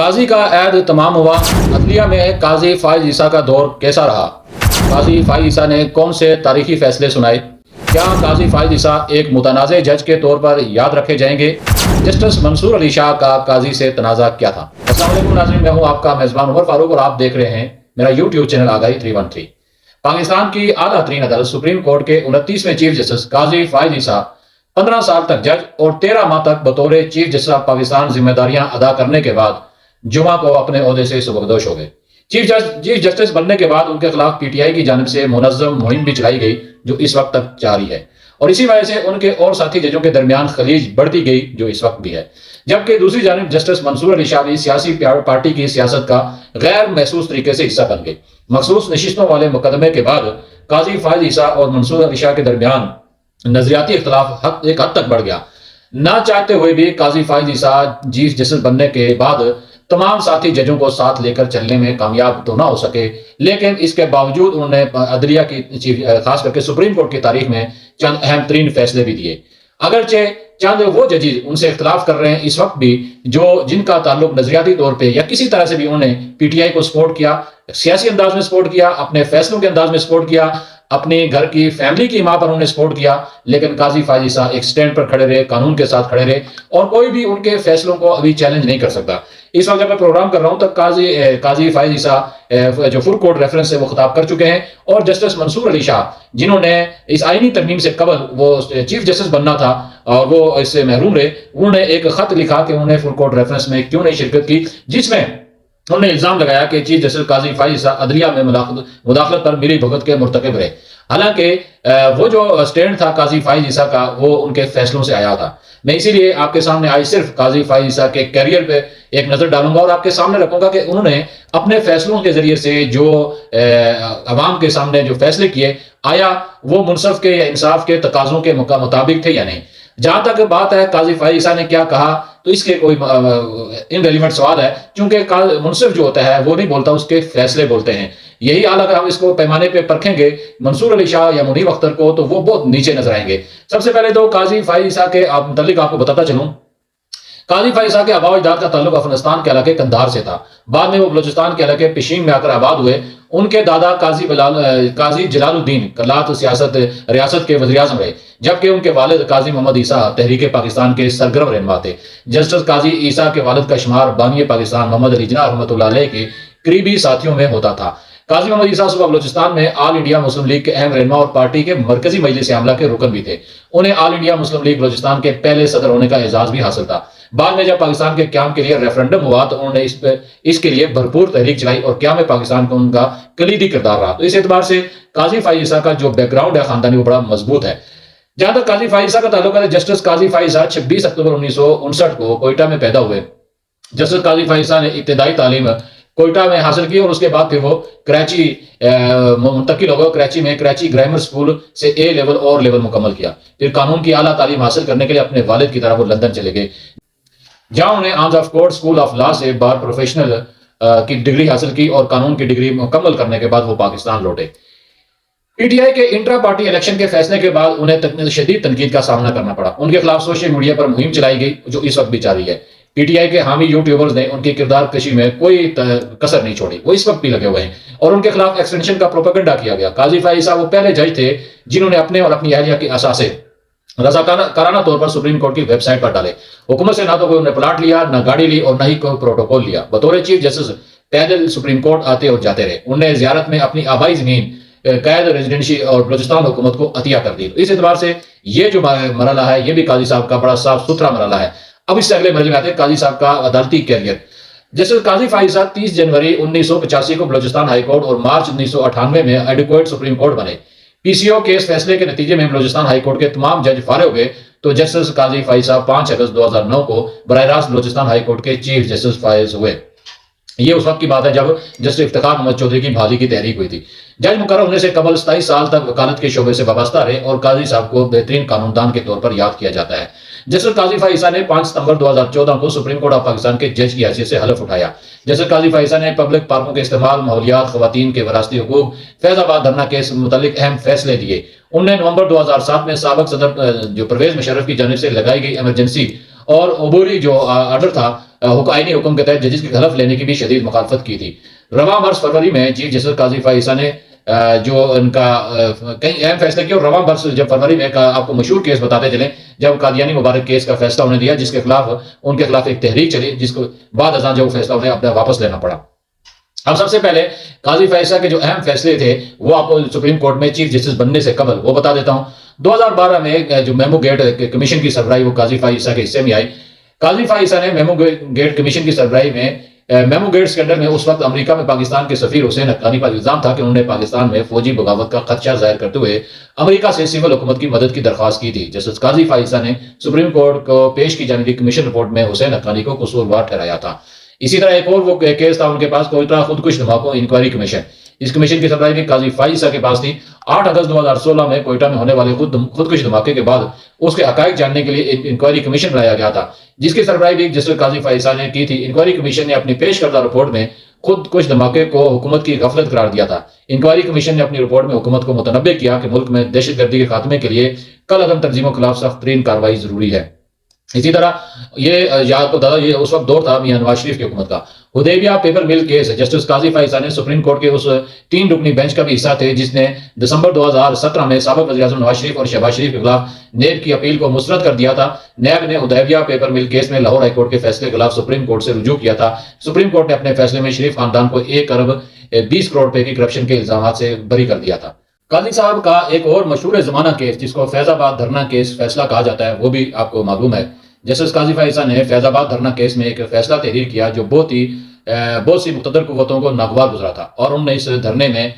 قاضی کا عہد تمام ہوا۔ عدلیہ میں قاضی فائز عیسیٰ کا دور کیسا رہا؟ قاضی فائز عیسیٰ نے کون سے تاریخی فیصلے سنائے؟ کیا قاضی فائز عیسیٰ ایک متنازع جج کے طور پر یاد رکھے جائیں گے؟ جسٹس منصور علی شاہ کا قاضی سے تنازع کیا تھا؟ السلام علیکم ناظرین، میں ہوں آپ کا میزبان عمر فاروق اور آپ دیکھ رہے ہیں میرا یوٹیوب چینل آگاہی 313۔ پاکستان کی اعلیٰ ترین عدالت سپریم کورٹ کے 29ویں چیف جسٹس قاضی فائز عیسیٰ 15 سال تک جج اور 13 ماہ تک بطور چیف جسٹس آف پاکستان ذمہ داریاں ادا کرنے کے بعد جمعہ کو اپنے عہدے سے سبکدوش ہو گئے۔ چیف جسٹس بننے کے بعد ان کے خلاف پی ٹی آئی کی جانب سے منظم مہم بھی چلائی گئی جو اس وقت تک جاری ہے، اور اسی وجہ سے ان کے اور ساتھی ججوں کے درمیان خلیج بڑھتی گئی جو اس وقت بھی ہے۔ جبکہ دوسری جانب جسٹس منصور علی شاہ بھی سیاسی پارٹی کی سیاست کا غیر محسوس طریقے سے حصہ بن گئے۔ مخصوص نشستوں والے مقدمے کے بعد قاضی فائز عیسیٰ اور منصور علی شاہ کے درمیان نظریاتی اختلاف ایک حد تک بڑھ گیا۔ نہ چاہتے ہوئے بھی قاضی فائز عیسیٰ چیف جسٹس بننے کے بعد تمام ساتھی ججوں کو ساتھ لے کر چلنے میں کامیاب تو نہ ہو سکے، لیکن اس کے باوجود انہوں نے عدلیہ کی خاص کر کے سپریم کورٹ کی تاریخ میں چند اہم ترین فیصلے بھی دیے۔ اگرچہ چند وہ ججز ان سے اختلاف کر رہے ہیں اس وقت بھی جن کا تعلق نظریاتی طور پہ یا کسی طرح سے بھی انہوں نے پی ٹی آئی کو سپورٹ کیا، سیاسی انداز میں سپورٹ کیا، اپنے فیصلوں کے انداز میں سپورٹ کیا، اپنے گھر کی فیملی کی ماں پر انہوں نے سپورٹ کیا، لیکن قاضی فائز عیسیٰ ایک سٹینڈ پر کھڑے رہے، قانون کے ساتھ کھڑے رہے، اور کوئی بھی ان کے فیصلوں کو ابھی چیلنج نہیں کر سکتا۔ اس وقت جب میں پروگرام کر رہا ہوں تو قاضی فائز عیسیٰ جو فل کورٹ ریفرنس سے وہ خطاب کر چکے ہیں، اور جسٹس منصور علی شاہ جنہوں نے اس آئینی ترمیم سے قبل وہ چیف جسٹس بننا تھا اور وہ اس سے محروم رہے، انہوں نے ایک خط لکھا کہ انہوں نے فل کورٹ ریفرنس میں کیوں نہیں شرکت کی، جس میں انہوں نے الزام لگایا کہ چیف جسٹس قاضی فائز عیسیٰ عدلیہ میں مداخلت پر ملی بھگت کے مرتکب رہے۔ حالانکہ وہ جو سٹینڈ تھا قاضی فائز عیسیٰ کا وہ ان کے فیصلوں سے آیا تھا۔ میں اسی لیے آپ کے سامنے آج صرف قاضی فائز عیسیٰ کے کیریئر پہ ایک نظر ڈالوں گا اور آپ کے سامنے رکھوں گا کہ انہوں نے اپنے فیصلوں کے ذریعے سے جو عوام کے سامنے جو فیصلے کیے، آیا وہ منصف کے یا انصاف کے تقاضوں کے مطابق تھے یا نہیں۔ جہاں تک بات ہے قاضی فائز عیسیٰ نے کیا کہا تو اس کے کوئی انریلیونٹ سوال ہے، چونکہ منصف جو ہوتا ہے وہ نہیں بولتا، اس کے فیصلے بولتے ہیں۔ یہی حال اگر ہم اس کو پیمانے پہ پرکھیں گے منصور علی شاہ یا منیب اختر کو تو وہ بہت نیچے نظر آئیں گے۔ سب سے پہلے تو قاضی فائز عیسیٰ کے متعلق آپ کو بتاتا چلوں، قاضی فائز عیسیٰ کے آباء و اجداد کا تعلق افغانستان کے علاقے قندھار سے تھا۔ بعد میں وہ بلوچستان کے علاقے پشین میں آ کر آباد ہوئے۔ ان کے دادا قاضی جلال الدین کلات ریاست کے وزیر اعظم رہے، جبکہ ان کے والد قاضی محمد عیسیٰ تحریک پاکستان کے سرگرم رہنما تھے۔ جسٹس قاضی عیسیٰ کے والد کا شمار بانی پاکستان محمد علی جناح رحمۃ اللہ علیہ کے قریبی ساتھیوں میں ہوتا تھا۔ قاضی محمد عیسیٰ صوبہ بلوچستان میں آل انڈیا مسلم لیگ کے اہم رہنما اور پارٹی کے مرکزی مجلس عاملہ کے رکن بھی تھے۔ انہیں آل انڈیا مسلم لیگ بلوچستان کے پہلے صدر ہونے کا اعزاز بھی حاصل تھا۔ بعد میں جب پاکستان کے قیام کے لیے ریفرنڈم ہوا تو انہوں نے اس کے لیے بھرپور تحریک چلائی اور قیام پاکستان کو ان کا کلیدی کردار رہا۔ تو اس اعتبار سے قاضی فائز عیسیٰ کا جو بیک گراؤنڈ ہے خاندانی وہ بڑا مضبوط ہے۔ جہاں تک قاضی فائز عیسیٰ کا تعلق ہے، جسٹس قاضی فائز عیسیٰ 26 اکتوبر 1959 کو کوئٹہ میں پیدا ہوئے۔ جسٹس قاضی فائز عیسیٰ نے ابتدائی تعلیم کوئٹہ میں حاصل کی اور اس کے بعد پھر وہ کراچی منتقل ہو گئے۔ کراچی میں کراچی گرامر اسکول سے اے لیول اور لیول مکمل کیا۔ پھر قانون کی اعلیٰ تعلیم حاصل کرنے کے لیے اپنے والد کی طرح وہ لندن چلے گئے، جہاں انہوں نے arms of court school of law سے بار پروفیشنل کی ڈگری حاصل کی اور قانون کی ڈگری مکمل کرنے کے بعد وہ پاکستان لوٹے۔ پی ٹی آئی کے انٹرا پارٹی الیکشن کے فیصلے کے بعد انہیں شدید تنقید کا سامنا کرنا پڑا۔ ان کے خلاف سوشل میڈیا پر مہم چلائی گئی جو اس وقت بھی جاری ہے۔ پی ٹی آئی کے حامی یوٹیوبرز نے ان کی کردار کشی میں کوئی کسر نہیں چھوڑی، وہ اس وقت بھی لگے ہوئے ہیں، اور ان کے خلاف ایکسٹینشن کا پروپیگنڈا کیا گیا۔ قاضی فائز عیسیٰ وہ پہلے جج تھے جنہوں نے اپنے اور اپنی اہلیہ کے اثاثے رضاکارانہ طور پر سپریم کورٹ کی ویب سائٹ پر ڈالے۔ حکومت سے نہ تو کوئی انہیں پلاٹ لیا، نہ گاڑی لی، اور نہ ہی کوئی پروٹوکول لیا۔ بطور چیف جسٹس پیدل سپریم کورٹ آتے اور جاتے رہے۔ انہوں نے زیارت میں اپنی آبائی زمین قید ریزیڈنسی اور بلوچستان حکومت کو عطیہ کر دی۔ اس اعتبار سے یہ جو مرحلہ ہے یہ بھی قاضی صاحب کا بڑا صاف ستھرا مرحلہ ہے۔ اب اس سے اگلے مرحلے میں آتے ہیں قاضی صاحب کا عدالتی کیریئر۔ جسٹس قاضی فائز عیسیٰ 30 جنوری 1985 کو بلوچستان ہائی کورٹ اور مارچ 1998 میں ایڈوکیٹ سپریم کورٹ بنے۔ پی سی او کیس فیصلے کے نتیجے میں بلوچستان ہائی کورٹ کے تمام جج فارغ ہو گئے تو جسٹس قاضی فائز عیسیٰ 5 اگست 2009 کو براہ راست بلوچستان ہائی کورٹ کے چیف جسٹس فائز ہوئے۔ یہ اس وقت کی بات ہے جب جسٹس افتخار محمد چودھری کی بحالی کی تحریک ہوئی تھی۔ جج مقرر ہونے سے قبل 27 سال تک وکالت کے شعبے سے وابستہ رہے اور قاضی صاحب کو بہترین قانون دان کے طور پر یاد کیا جاتا ہے۔ جسٹس قاضی فائز عیسیٰ نے 5 ستمبر 2014 کو سپریم کورٹ آف پاکستان کے جج کی حیثیت سے حلف اٹھایا۔ جسٹس قاضی فائز عیسیٰ نے پبلک پارکوں کے استعمال، ماحولیات، خواتین کے وراثتی حقوق، فیض آباد دھرنا کیس متعلق اہم فیصلے دیے۔ انہوں نے نومبر 2007 میں سابق صدر جو پرویز مشرف کی جانب سے لگائی گئی ایمرجنسی اور عبوری جو آرڈر تھا آئینی حکم کے تحت ججز کی حلف لینے کی بھی شدید مخالفت کی تھی۔ رواں برس فروری میں چیف جسٹس قاضی فائز عیسیٰ نے جو ان کا کئی اہم فیصلے کیے، اور رواں برس جب فروری میں آپ کو مشہور کیس بتاتے چلیں جب قادیانی مبارک کیس کا فیصلہ انہیں دیا، جس کے خلاف ان کے خلاف ایک تحریک چلی، جس کو بعد ازاں جو فیصلہ انہیں اپنا واپس لینا پڑا۔ اب سب سے پہلے قاضی فائز عیسیٰ کے جو اہم فیصلے تھے وہ آپ کو سپریم کورٹ میں چیف جسٹس بننے سے قبل وہ بتا دیتا ہوں۔ 2012 میں جو میمو گیٹ کمیشن کی سربراہی وہ قاضی فائز عیسیٰ کے حصے میں آئی۔ قاضی فائز عیسیٰ نے میمو گیٹ کمیشن کی سربراہی میں میمو گیٹ اسکینڈل میں اس وقت امریکہ میں پاکستان کے سفیر حسین حقانی پر الزام تھا کہ انہوں نے پاکستان میں فوجی بغاوت کا خدشہ ظاہر کرتے ہوئے امریکہ سے سول حکومت کی مدد کی درخواست کی تھی۔ جسٹس قاضی فائز عیسیٰ نے سپریم کورٹ کو پیش کی جانے والی کمیشن رپورٹ میں حسین حقانی کو قصوروار ٹھہرایا تھا۔ اسی طرح ایک اور وہ کیس تھا ان کے پاس، کوئٹہ خودکش دھماکوں انکوائری کمیشن۔ اس کمیشن کی سربراہی بھی قاضی فائز عیسیٰ کے پاس تھی۔ 8 اگست 2016 میں کوئٹہ میں ہونے والے خودکش دھماکے کے بعد اس کے حقائق جاننے کے لیے انکوائری کمیشن بنایا گیا تھا، جس کی سربراہی بھی جسٹس قاضی فائز عیسیٰ نے کی تھی۔ انکوائری کمیشن نے اپنی پیش کردہ رپورٹ میں خودکش دھماکے کو حکومت کی غفلت قرار دیا تھا۔ انکوائری کمیشن نے اپنی رپورٹ میں حکومت کو متنبہ کیا کہ ملک میں دہشت گردی کے خاتمے کے لیے کل عدم تنظیموں کے خلاف سخت ترین کارروائی ضروری ہے۔ اسی طرح یہ اس وقت دور تھا میاں نواز شریف کی حکومت کا۔ حدیبیہ پیپر مل کیس، جسٹس قاضی فائز عیسیٰ نے سپریم کورٹ کے اس 3 رکنی بینچ کا بھی حصہ تھے جس نے دسمبر 2017 میں سابق وزیر اعظم نواز شریف اور شہباز شریف کے خلاف نیب کی اپیل کو مسترد کر دیا تھا۔ نیب نے حدیبیہ پیپر مل کیس میں لاہور ہائی کورٹ کے فیصلے کے خلاف سپریم کورٹ سے رجوع کیا تھا۔ سپریم کورٹ نے اپنے فیصلے میں شریف خاندان کو 1 ارب 20 کروڑ روپے کی کرپشن کے الزامات سے بری کر دیا تھا۔ قاضی صاحب کا ایک اور مشہور زمانہ کیس جس کو فیض آباد دھرنا کیس فیصلہ کہا جاتا ہے وہ بھی آپ کو معلوم ہے۔ جسٹس قاضی فائز عیسیٰ نے فیض آباد دھرنا کیس میں ایک فیصلہ تحریر کیا جو بہت سی مقتدر قوتوں کو ناگوار گزرا تھا، اور انہوں نے اس دھرنے میں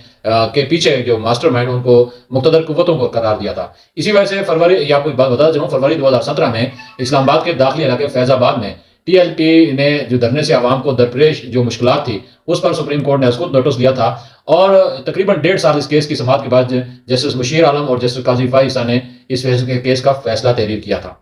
کے پیچھے جو ماسٹر مائنڈ ان کو مقتدر قوتوں کو قرار دیا تھا۔ اسی وجہ سے فروری 2017 میں اسلام آباد کے داخلی علاقے فیض آباد میں ٹی ایل پی نے جو دھرنے سے عوام کو درپیش جو مشکلات تھی اس پر سپریم کورٹ نے خود نوٹس دیا تھا، اور تقریباً 1.5 سال اس کیس کی سماعت کے بعد جسٹس مشیر عالم اور جسٹس قاضی فائز عیسیٰ نے اس کیس کا فیصلہ تحریر کیا تھا۔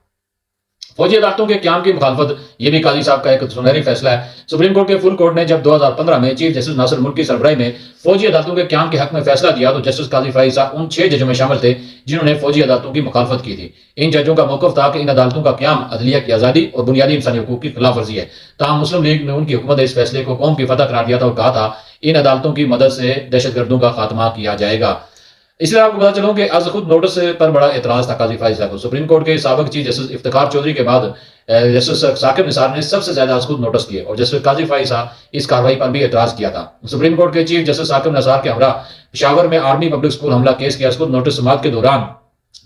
فوجی عدالتوں کے قیام کی مخالفت، یہ بھی قاضی صاحب کا ایک سنہری فیصلہ ہے۔ سپریم کورٹ کے فل کورٹ نے جب 2015 میں چیف جسٹس ناصر ملک کی سربراہی میں فوجی عدالتوں کے قیام کے حق میں فیصلہ دیا تو جسٹس قاضی فائز عیسیٰ ان 6 ججوں میں شامل تھے جنہوں نے فوجی عدالتوں کی مخالفت کی تھی۔ ان ججوں کا موقف تھا کہ ان عدالتوں کا قیام عدلیہ کی آزادی اور بنیادی انسانی حقوق کی خلاف ورزی ہے۔ تاہم مسلم لیگ نے ان کی حکومت اس فیصلے کو قوم کی فتح قرار دیا تھا اور کہا تھا ان عدالتوں کی مدد سے دہشت گردوں کا خاتمہ کیا جائے گا۔ اس لیے آپ کو پتا چلوں کہ از خود نوٹس پر بڑا اعتراض تھا قاضی فائز عیسیٰ کو۔ سپریم کورٹ کے سابق چیف جسٹس افتخار چودھری کے بعد جسٹس ثاقب نثار نے سب سے زیادہ از خود نوٹس کیے، اور جسٹس قاضی فائز عیسیٰ اس کارروائی پر بھی اعتراض کیا تھا۔ سپریم کورٹ کے چیف جسٹس ثاقب نثار کے ہمراہ پشاور میں آرمی پبلک اسکول حملہ کیس کے از خود نوٹس سماعت کے دوران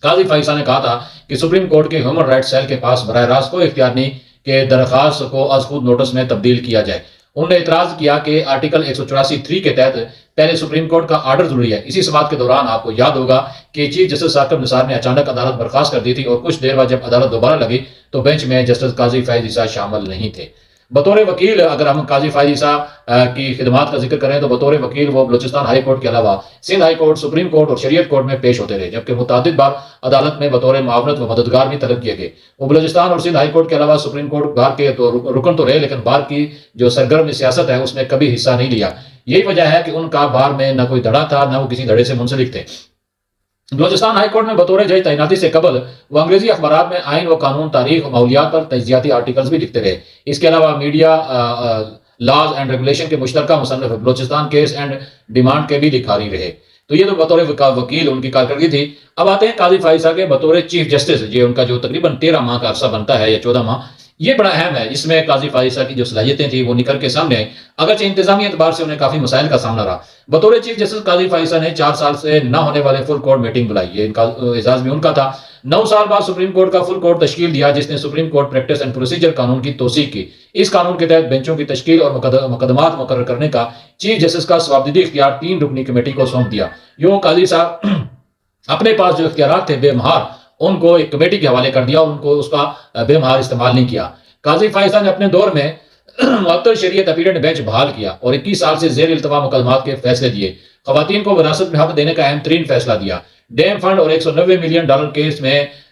قاضی فائز عیسیٰ نے کہا تھا کہ سپریم کورٹ کے ہیومن رائٹس سیل کے پاس براہ راست کوئی اختیار نہیں کہ درخواست کو از خود نوٹس میں تبدیل کیا جائے۔ انہوں نے اعتراض کیا کہ آرٹیکل 184(3) کے تحت پہلے سپریم کورٹ کا آرڈر ضروری ہے۔ اسی سماعت کے دوران آپ کو یاد ہوگا کہ چیف جسٹس ثاقب نثار نے اچانک عدالت برخاست کر دی تھی، اور کچھ دیر بعد جب عدالت دوبارہ لگی تو بینچ میں جسٹس قاضی فائز عیسیٰ شامل نہیں تھے۔ بطور وکیل اگر ہم قاضی فائز عیسیٰ کی خدمات کا ذکر کریں تو بطور وکیل وہ بلوچستان ہائی کورٹ کے علاوہ Sindh high court, supreme court اور شریعت کورٹ میں پیش ہوتے رہے، جبکہ متعدد بار عدالت میں بطور معاونت و مددگار بھی طلب کیے گئے۔ وہ بلوچستان اور سندھ ہائی کورٹ کے علاوہ سپریم کورٹ بار کے رکن تو رہے، لیکن بار کی جو سرگرم سیاست ہے اس میں کبھی حصہ نہیں لیا۔ یہی وجہ ہے کہ ان کا بار میں نہ کوئی دھڑا تھا نہ وہ کسی دھڑے سے منسلک تھے۔ بلوچستان ہائی کورٹ میں بطور جج تعیناتی سے قبل وہ انگریزی اخبارات میں آئین و قانون، تاریخ و ماحولیات پر تجزیاتی آرٹیکلز بھی لکھتے رہے۔ اس کے علاوہ میڈیا لاز اینڈ ریگولیشن کے مشترکہ مصنف بلوچستان کیس اینڈ ڈیمانڈ کے بھی لکھاری رہے۔ تو یہ تو بطور وکیل ان کی کارکردگی تھی۔ اب آتے ہیں قاضی فائز عیسیٰ کے بطور چیف جسٹس، یہ ان کا جو تقریباً 13 ماہ کا عرصہ بنتا ہے یا 14 ماہ، یہ بڑا اہم ہے۔ اس میں قاضی فائز عیسیٰ کی جو صلاحیتیں تھیں وہ نکل کے سامنے آئیں، اگرچہ انتظامی اعتبار سے انہیں کافی مسائل کا سامنا رہا۔ بطور چیف جسٹس قاضی فائز عیسیٰ نے 4 سال سے نہ ہونے والے فل کورٹ میٹنگ بلائی، یہ ان کا اعزاز بھی ان کا تھا۔ 9 سال بعد سپریم کورٹ کا فل کورٹ تشکیل دیا جس نے supreme court practice and procedure قانون کی توثیق کی۔ اس قانون کے تحت بینچوں کی تشکیل اور مقدمات مقرر کرنے کا چیف جسٹس کا ثوابدیدی اختیار 3 رکنی کمیٹی کو سونپ دیا۔ یوں قاضی صاحب اپنے پاس جو اختیارات تھے بے مہار ان کو ایک کمیٹی کے حوالے کر دیا، ان کو اس کا بے مہار استعمال نہیں کیا۔ قاضی فائز عیسیٰ نے اپنے دور میں معطل شریعت اپیلنٹ بینچ بحال کیا اور 21 سال سے زیر التوا مقدمات کے فیصلے دیے۔ خواتین کو وراثت میں حق دینے کا اہم ترین فیصلہ دیا۔ ڈیم فنڈ اور $190 ملین کیس میں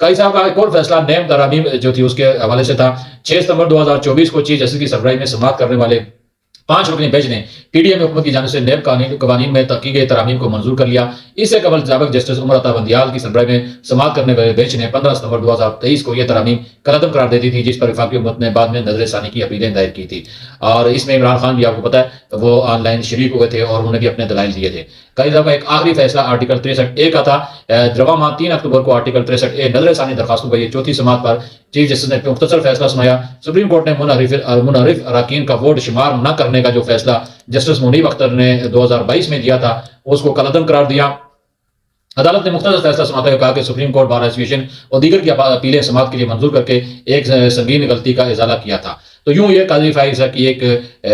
قاضی صاحب کا ایک اور فیصلہ نیم ترامیم جو تھی اس کے حوالے سے تھا۔ 6 ستمبر 2024 کو چیف جسٹس کی سربراہی میں سماعت کرنے والے 5 رکنی بینچ نے پی ڈی ایم حکومت کی جانب سے نیب قوانین میں کی گئی ترامیم کو منظور کر لیا۔ اس سے قبل سابق جسٹس عمر عطا بندیال کی سربراہی میں سماعت کرنے والے بینچ نے 15 ستمبر 2023 کو یہ ترامیم کالعدم قرار دے دی تھی، جس پر وفاقی حکومت نے بعد میں نظر ثانی کی اپیلیں دائر کی تھی، اور اس میں عمران خان بھی آپ کو پتہ ہے وہ آن لائن شریک ہوئے تھے اور انہوں نے بھی اپنے دلائل دیے تھے۔ قاضی صاحب کا ایک آخری فیصلہ آرٹیکل 63A کا تھا۔ رواں ماہ 3 اکتوبر کو آرٹیکل 63A نظر ثانی درخواستوں پر یہ چوتھی سماعت پر چیف جسٹس نے مختصر فیصلہ سنایا۔ سپریم کورٹ نے منحرف اراکین کا ووٹ شمار نہ کرنے کا جو فیصلہ جسٹس منیب اختر نے 2022 میں دیا تھا اس کو کالعدم قرار دیا۔ عدالت نے مختصر فیصلہ سناتے ہوئے کہا کہ سپریم کورٹ بار ایسوسیشن اور دیگر کی اپیلیں سماعت کے لیے منظور کر کے ایک سنگین غلطی کا ازالہ کیا تھا۔ تو یوں یہ قاضی فائز عیسیٰ کی ایک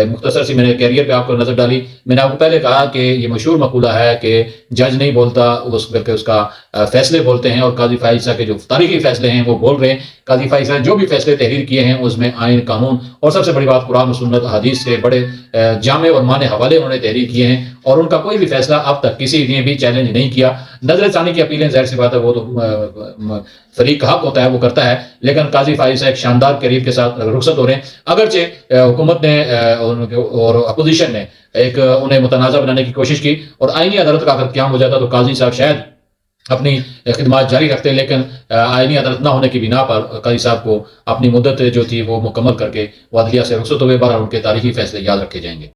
مختصر سی میں نے کیریئر پہ آپ کو نظر ڈالی۔ میں نے آپ کو پہلے کہا کہ یہ مشہور مقولہ ہے کہ جج نہیں بولتا بلکہ اس کا فیصلے بولتے ہیں، اور قاضی فائز عیسیٰ کے جو تاریخی فیصلے ہیں وہ بول رہے ہیں۔ قاضی فائز عیسیٰ نے جو بھی فیصلے تحریر کیے ہیں اس میں آئین، قانون اور سب سے بڑی بات قرآن و سنت حدیث کے بڑے جامع اور معنی حوالے انہوں نے تحریر کیے ہیں، اور ان کا کوئی بھی فیصلہ اب تک کسی نے بھی چیلنج نہیں کیا۔ نظر ثانی کی اپیلیں ظاہر سی بات ہے وہ تو فریق کا حق ہوتا ہے وہ کرتا ہے، لیکن قاضی فائز عیسیٰ ایک شاندار کیریئر کے ساتھ رخصت ہو رہے ہیں۔ اگرچہ حکومت نے اور اپوزیشن نے ایک انہیں متنازع بنانے کی کوشش کی اور آئینی عدالت کا اگر قیام ہو جاتا تو قاضی صاحب شاید اپنی خدمات جاری رکھتے، لیکن آئینی عدالت نہ ہونے کی بنا پر قاضی صاحب کو اپنی مدت جو تھی وہ مکمل کر کے وہ عدلیہ سے رخصت ہوئے۔ بہرحال ان کے تاریخی فیصلے یاد رکھے جائیں گے۔